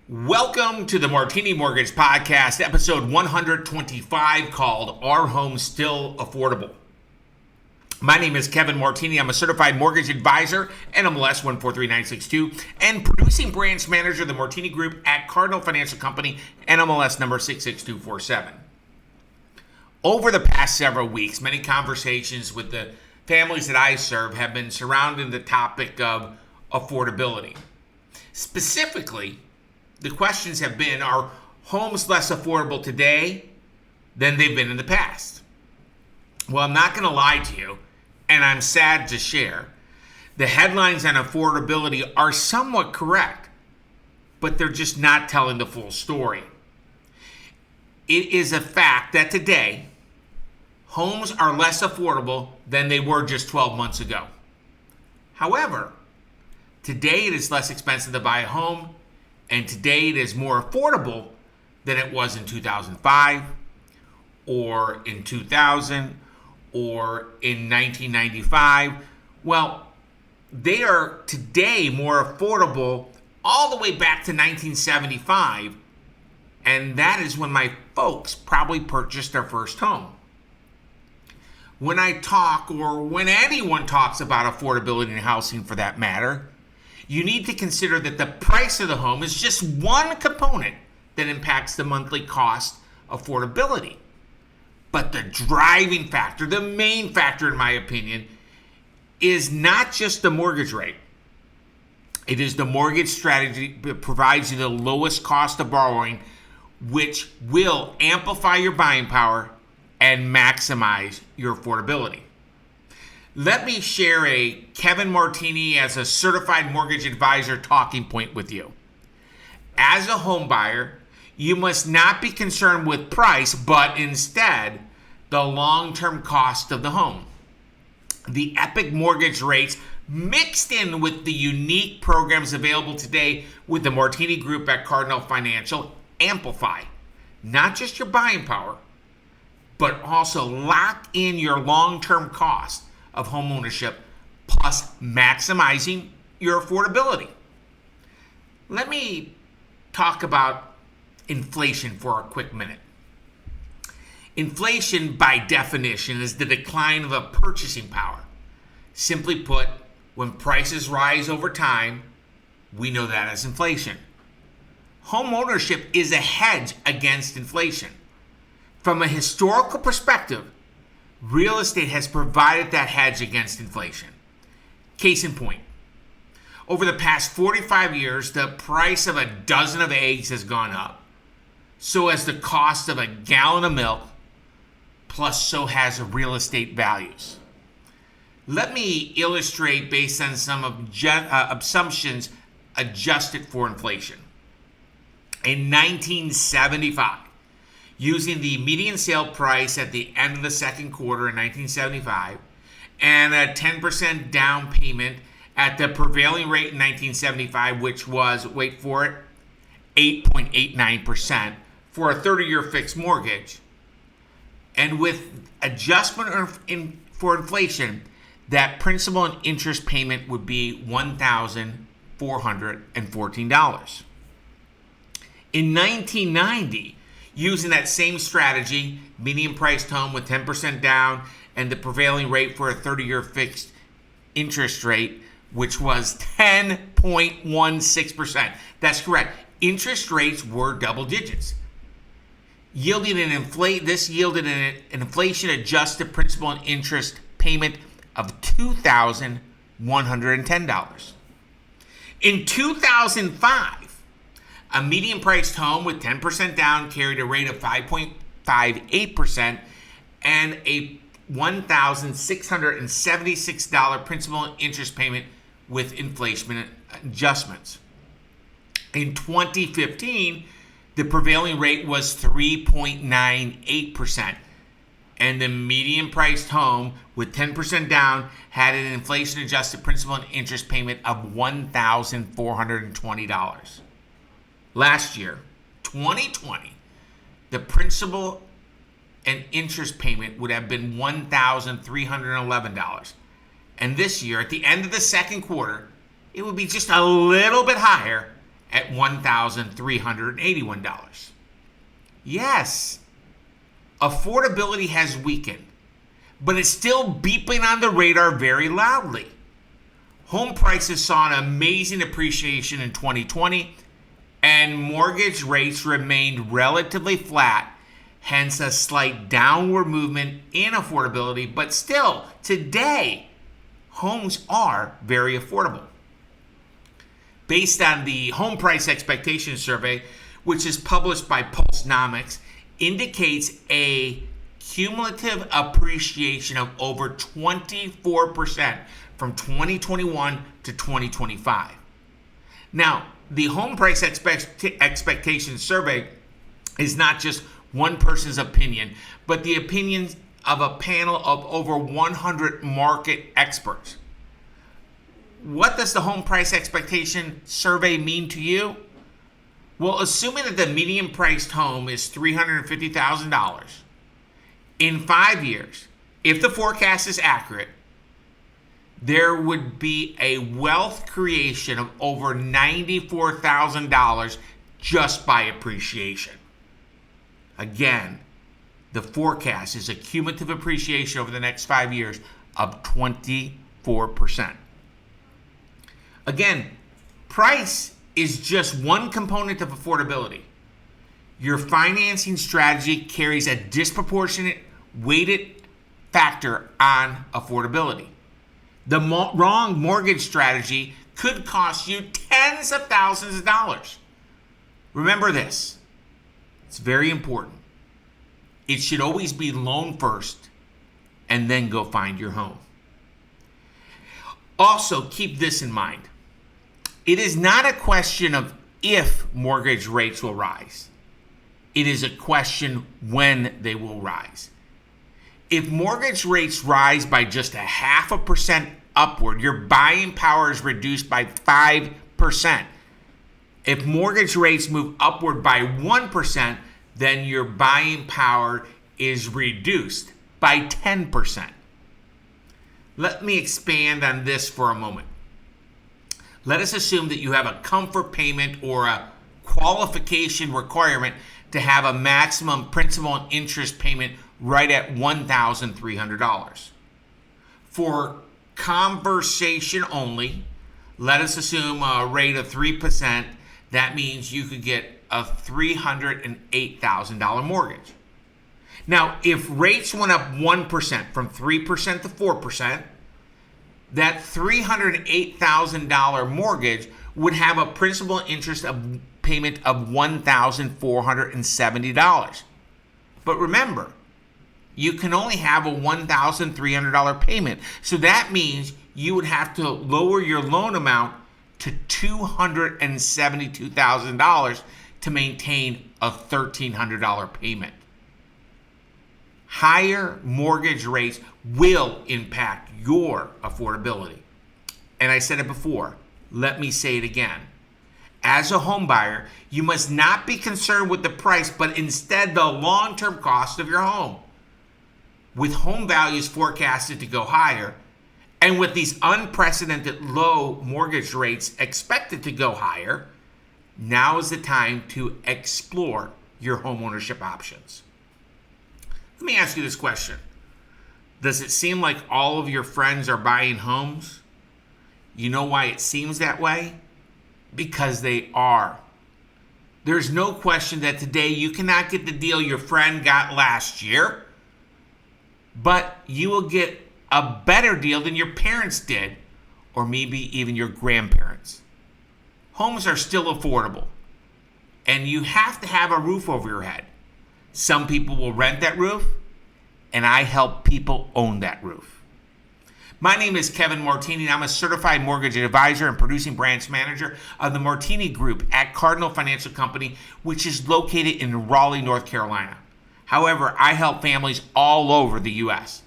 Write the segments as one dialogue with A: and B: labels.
A: Welcome to the Martini Mortgage Podcast, episode 125, called Are Homes Still Affordable? My name is Kevin Martini. I'm a certified mortgage advisor, NMLS 143962, and producing branch manager of the Martini Group at Cardinal Financial Company, NMLS number 66247. Over the past several weeks, many conversations with the families that I serve have been surrounding the topic of affordability. Specifically, the questions have been, are homes less affordable today than they've been in the past? Well, I'm not going to lie to you, and I'm sad to share. The headlines on affordability are somewhat correct, but they're just not telling the full story. It is a fact that today, homes are less affordable than they were just 12 months ago. However, today it is less expensive to buy a home, and today it is more affordable than it was in 2005 or in 2000 or in 1995. Well, they are today more affordable all the way back to 1975, and that is when my folks probably purchased their first home. When I talk, or when anyone talks about affordability in housing for that matter, you need to consider that the price of the home is just one component that impacts the monthly cost affordability. But the driving factor, the main factor in my opinion, is not just the mortgage rate. It is the mortgage strategy that provides you the lowest cost of borrowing, which will amplify your buying power and maximize your affordability. Let me share a Kevin Martini as a certified mortgage advisor talking point with you. As a home buyer, you must not be concerned with price, but instead the long-term cost of the home. The epic mortgage rates mixed in with the unique programs available today with the Martini Group at Cardinal Financial amplify not just your buying power, but also lock in your long-term cost of home ownership, plus maximizing your affordability. Let me talk about inflation for a quick minute. Inflation, by definition, is the decline of a purchasing power. Simply put, when prices rise over time, we know that as inflation. Home ownership is a hedge against inflation. From a historical perspective, real estate has provided that hedge against inflation. Case in point, over the past 45 years, the price of a dozen of eggs has gone up. So has the cost of a gallon of milk, plus so has real estate values. Let me illustrate based on some assumptions adjusted for inflation. In 1975, using the median sale price at the end of the second quarter in 1975 and a 10% down payment at the prevailing rate in 1975, which was, wait for it, 8.89% for a 30-year fixed mortgage. And with adjustment for inflation, that principal and interest payment would be $1,414. In 1990, using that same strategy, median priced home with 10% down and the prevailing rate for a 30-year fixed interest rate, which was 10.16%. That's correct. Interest rates were double digits. This yielded an inflation-adjusted principal and interest payment of $2,110. In 2005, a median priced home with 10% down carried a rate of 5.58% and a $1,676 principal and interest payment with inflation adjustments. In 2015, the prevailing rate was 3.98%, and the median priced home with 10% down had an inflation-adjusted principal and interest payment of $1,420. Last year, 2020, the principal and interest payment would have been $1,311. And this year, at the end of the second quarter, it would be just a little bit higher at $1,381. Yes, affordability has weakened, but it's still beeping on the radar very loudly. Home prices saw an amazing appreciation in 2020, and mortgage rates remained relatively flat, hence a slight downward movement in affordability, but still, today, homes are very affordable. Based on the Home Price Expectation Survey, which is published by Pulsenomics, indicates a cumulative appreciation of over 24% from 2021 to 2025. Now, the Home Price Expectation Survey is not just one person's opinion, but the opinions of a panel of over 100 market experts. What does the Home Price Expectation Survey mean to you? Well, assuming that the median priced home is $350,000, in 5 years, if the forecast is accurate, there would be a wealth creation of over $94,000 just by appreciation. Again, the forecast is a cumulative appreciation over the next 5 years of 24%. Again, price is just one component of affordability. Your financing strategy carries a disproportionate weighted factor on affordability. The wrong mortgage strategy could cost you tens of thousands of dollars. Remember this. It's very important. It should always be loan first and then go find your home. Also, keep this in mind. It is not a question of if mortgage rates will rise. It is a question when they will rise. If mortgage rates rise by just 0.5% upward, your buying power is reduced by 5%. If mortgage rates move upward by 1%, then your buying power is reduced by 10%. Let me expand on this for a moment. Let us assume that you have a comfort payment or a qualification requirement to have a maximum principal and interest payment right at $1,300. For conversation only, let us assume a rate of 3%. That means you could get a $308,000 mortgage. Now, if rates went up 1% from 3% to 4%, that $308,000 mortgage would have a principal and interest payment of $1,470. But remember, you can only have a $1,300 payment. So that means you would have to lower your loan amount to $272,000 to maintain a $1,300 payment. Higher mortgage rates will impact your affordability. And I said it before, let me say it again. As a home buyer, you must not be concerned with the price, but instead the long-term cost of your home. With home values forecasted to go higher, and with these unprecedented low mortgage rates expected to go higher, now is the time to explore your home ownership options. Let me ask you this question. Does it seem like all of your friends are buying homes? You know why it seems that way? Because they are. There's no question that today you cannot get the deal your friend got last year, but you will get a better deal than your parents did, or maybe even your grandparents. Homes are still affordable, and you have to have a roof over your head. Some people will rent that roof, and I help people own that roof. My name is Kevin Martini, and I'm a certified mortgage advisor and producing branch manager of the Martini Group at Cardinal Financial Company, which is located in Raleigh, North Carolina. However, I help families all over the U.S.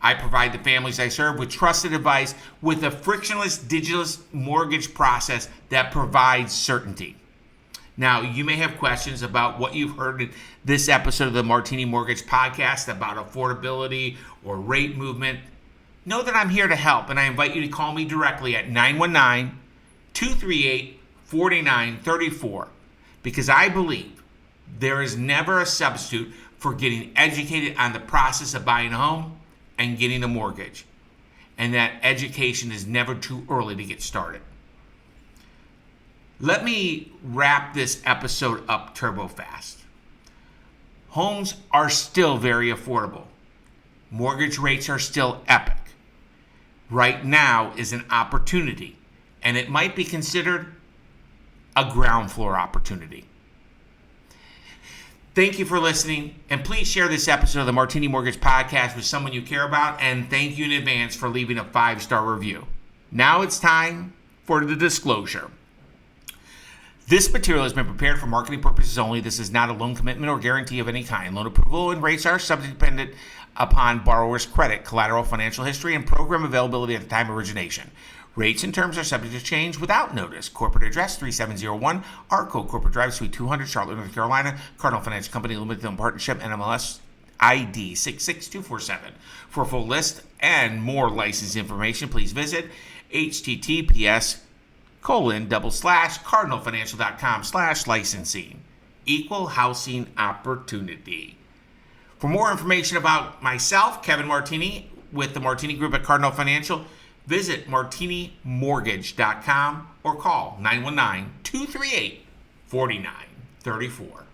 A: I provide the families I serve with trusted advice with a frictionless digital mortgage process that provides certainty. Now, you may have questions about what you've heard in this episode of the Martini Mortgage Podcast about affordability or rate movement. Know that I'm here to help, and I invite you to call me directly at 919-238-4683. 4934, because I believe there is never a substitute for getting educated on the process of buying a home and getting a mortgage. And that education is never too early to get started. Let me wrap this episode up turbo fast. Homes are still very affordable. Mortgage rates are still epic. Right now is an opportunity, and it might be considered a ground floor opportunity. Thank you for listening, and please share this episode of the Martini Mortgage Podcast with someone you care about, and thank you in advance for leaving a 5-star review. Now it's time for the disclosure. This material has been prepared for marketing purposes only. This is not a loan commitment or guarantee of any kind. Loan approval and rates are subject dependent upon borrower's credit, collateral, financial history, and program availability at the time of origination. Rates and terms are subject to change without notice. Corporate address 3701 Arco Corporate Drive, Suite 200, Charlotte, North Carolina. Cardinal Financial Company Limited Partnership, NMLS ID 66247. For a full list and more license information, please visit https://cardinalfinancial.com/licensing. Equal housing opportunity. For more information about myself, Kevin Martini, with the Martini Group at Cardinal Financial, visit martinimortgage.com or call 919-238-4934.